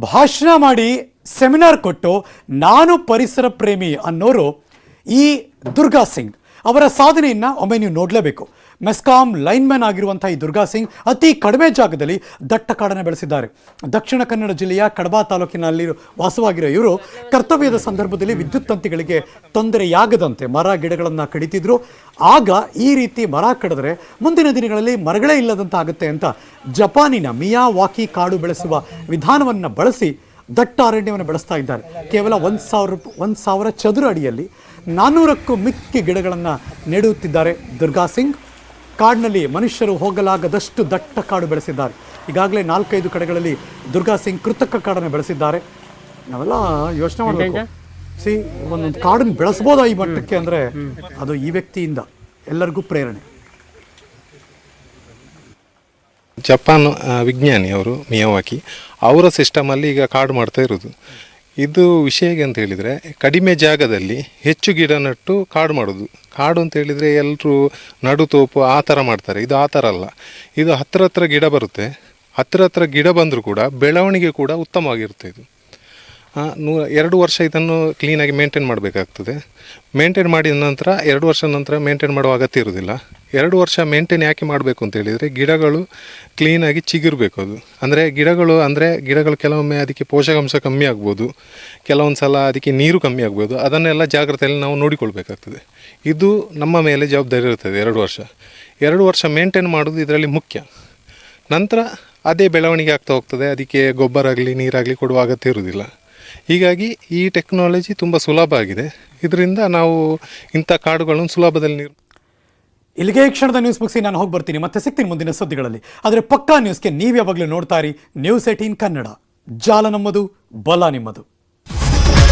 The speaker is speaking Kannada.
ಭಾಷಣ ಮಾಡಿ ಸೆಮಿನಾರ್ ಕೊಟ್ಟು ನಾನು ಪರಿಸರ ಪ್ರೇಮಿ ಅನ್ನೋರು ಈ ದುರ್ಗಾ ಸಿಂಗ್ ಅವರ ಸಾಧನೆಯನ್ನು ಒಮ್ಮೆ ನೀವು ನೋಡಲೇಬೇಕು. ಮೆಸ್ಕಾಂ ಲೈನ್ಮ್ಯಾನ್ ಆಗಿರುವಂಥ ಈ ದುರ್ಗಾ ಸಿಂಗ್ ಅತಿ ಕಡಿಮೆ ಜಾಗದಲ್ಲಿ ದಟ್ಟ ಕಾಡನ್ನು ಬೆಳೆಸಿದ್ದಾರೆ. ದಕ್ಷಿಣ ಕನ್ನಡ ಜಿಲ್ಲೆಯ ಕಡಬ ತಾಲೂಕಿನಲ್ಲಿ ವಾಸವಾಗಿರೋ ಇವರು ಕರ್ತವ್ಯದ ಸಂದರ್ಭದಲ್ಲಿ ವಿದ್ಯುತ್ ತಂತಿಗಳಿಗೆ ತೊಂದರೆಯಾಗದಂತೆ ಮರ ಗಿಡಗಳನ್ನು ಕಡಿತಿದ್ರು. ಆಗ ಈ ರೀತಿ ಮರ ಕಡಿದ್ರೆ ಮುಂದಿನ ದಿನಗಳಲ್ಲಿ ಮರಗಳೇ ಇಲ್ಲದಂತಾಗುತ್ತೆ ಅಂತ ಜಪಾನಿನ ಮಿಯಾವಾಕಿ ಕಾಡು ಬೆಳೆಸುವ ವಿಧಾನವನ್ನು ಬಳಸಿ ದಟ್ಟ ಅರಣ್ಯವನ್ನು ಬೆಳೆಸ್ತಾ ಇದ್ದಾರೆ. ಕೇವಲ 1,000 ಚದುರ ಅಡಿಯಲ್ಲಿ 400ಕ್ಕೂ ಮಿಕ್ಕಿ ಗಿಡಗಳನ್ನು ನೆಡುತ್ತಿದ್ದಾರೆ ದುರ್ಗಾ ಸಿಂಗ್. ಕಾಡಿನಲ್ಲಿ ಮನುಷ್ಯರು ಹೋಗಲಾಗದಷ್ಟು ದಟ್ಟ ಕಾಡು ಬೆಳೆಸಿದ್ದಾರೆ. ಈಗಾಗಲೇ 4-5 ಕಡೆಗಳಲ್ಲಿ ದುರ್ಗಾ ಸಿಂಗ್ ಕೃತಕ ಕಾಡನ್ನು ಬೆಳೆಸಿದ್ದಾರೆ. ನಾವೆಲ್ಲ ಯೋಚನೆ ಮಾಡಬೇಕು, ಒಂದೊಂದು ಕಾಡನ್ನು ಬೆಳೆಸ್ಬೋದಾ ಈ ಮಟ್ಟಕ್ಕೆ ಅಂದರೆ ಅದು ಈ ವ್ಯಕ್ತಿಯಿಂದ ಎಲ್ಲರಿಗೂ ಪ್ರೇರಣೆ. ಜಪಾನ್ ವಿಜ್ಞಾನಿ ಅವರು ಮಿಯಾವಾಕಿ ಅವರ ಸಿಸ್ಟಮಲ್ಲಿ ಈಗ ಕಾಡು ಮಾಡ್ತಾ ಇರೋದು. ಇದು ವಿಷಯ ಹೇಗೆ ಅಂತ ಹೇಳಿದರೆ, ಕಡಿಮೆ ಜಾಗದಲ್ಲಿ ಹೆಚ್ಚು ಗಿಡ ನಟ್ಟು ಕಾಡು ಮಾಡೋದು. ಕಾಡು ಅಂತ ಹೇಳಿದರೆ ಎಲ್ಲರೂ ನಡು ತೋಪು ಆ ಥರ ಮಾಡ್ತಾರೆ. ಇದು ಆ ಥರ ಅಲ್ಲ. ಇದು ಹತ್ತಿರ ಗಿಡ ಬರುತ್ತೆ. ಹತ್ತಿರ ಗಿಡ ಬಂದರೂ ಕೂಡ ಬೆಳವಣಿಗೆ ಕೂಡ ಉತ್ತಮವಾಗಿರುತ್ತೆ. ಇದು 2 ವರ್ಷ ಇದನ್ನು ಕ್ಲೀನಾಗಿ ಮೇಂಟೈನ್ ಮಾಡಬೇಕಾಗ್ತದೆ. ಮೇಂಟೈನ್ ಮಾಡಿದ ನಂತರ 2 ವರ್ಷ ನಂತರ ಮೇಂಟೈನ್ ಮಾಡುವ ಅಗತ್ಯ ಇರೋದಿಲ್ಲ. 2 ವರ್ಷ ಮೇಂಟೈನ್ ಯಾಕೆ ಮಾಡಬೇಕು ಅಂತ ಹೇಳಿದರೆ, ಗಿಡಗಳು ಕ್ಲೀನಾಗಿ ಚಿಗುರಬೇಕು. ಅದು ಅಂದರೆ ಗಿಡಗಳು ಕೆಲವೊಮ್ಮೆ ಅದಕ್ಕೆ ಪೋಷಕಾಂಶ ಕಮ್ಮಿ ಆಗ್ಬೋದು, ಕೆಲವೊಂದು ಸಲ ಅದಕ್ಕೆ ನೀರು ಕಮ್ಮಿ ಆಗ್ಬೋದು. ಅದನ್ನೆಲ್ಲ ಜಾಗ್ರತೆಯಲ್ಲಿ ನಾವು ನೋಡಿಕೊಳ್ಬೇಕಾಗ್ತದೆ. ಇದು ನಮ್ಮ ಮೇಲೆ ಜವಾಬ್ದಾರಿ ಇರ್ತದೆ. 2 ವರ್ಷ ಮೇಂಟೈನ್ ಮಾಡೋದು ಇದರಲ್ಲಿ ಮುಖ್ಯ. ನಂತರ ಅದೇ ಬೆಳವಣಿಗೆ ಆಗ್ತಾ ಹೋಗ್ತದೆ. ಅದಕ್ಕೆ ಗೊಬ್ಬರ ಆಗಲಿ ನೀರಾಗಲಿ ಕೊಡುವ ಅಗತ್ಯ ಇರುವುದಿಲ್ಲ. ಹೀಗಾಗಿ ಈ ಟೆಕ್ನಾಲಜಿ ತುಂಬ ಸುಲಭ ಆಗಿದೆ. ಇದರಿಂದ ನಾವು ಇಂಥ ಕಾಡುಗಳನ್ನು ಸುಲಭದಲ್ಲಿ ಇಲ್ಲಿಗೆ ಈ ಕ್ಷಣದ ನ್ಯೂಸ್ ಮುಗಿಸಿ ನಾನು ಹೋಗಿ ಬರ್ತೀನಿ. ಮತ್ತೆ ಸಿಗ್ತೀನಿ ಮುಂದಿನ ಸುದ್ದಿಗಳಲ್ಲಿ. ಆದರೆ ಪಕ್ಕಾ ನ್ಯೂಸ್ಗೆ ನೀವು ಯಾವಾಗಲೂ ನೋಡ್ತಾ ಇರಿ News18 ಕನ್ನಡ. ಜಾಲ ನಮ್ಮದು, ಬಲ ನಿಮ್ಮದು.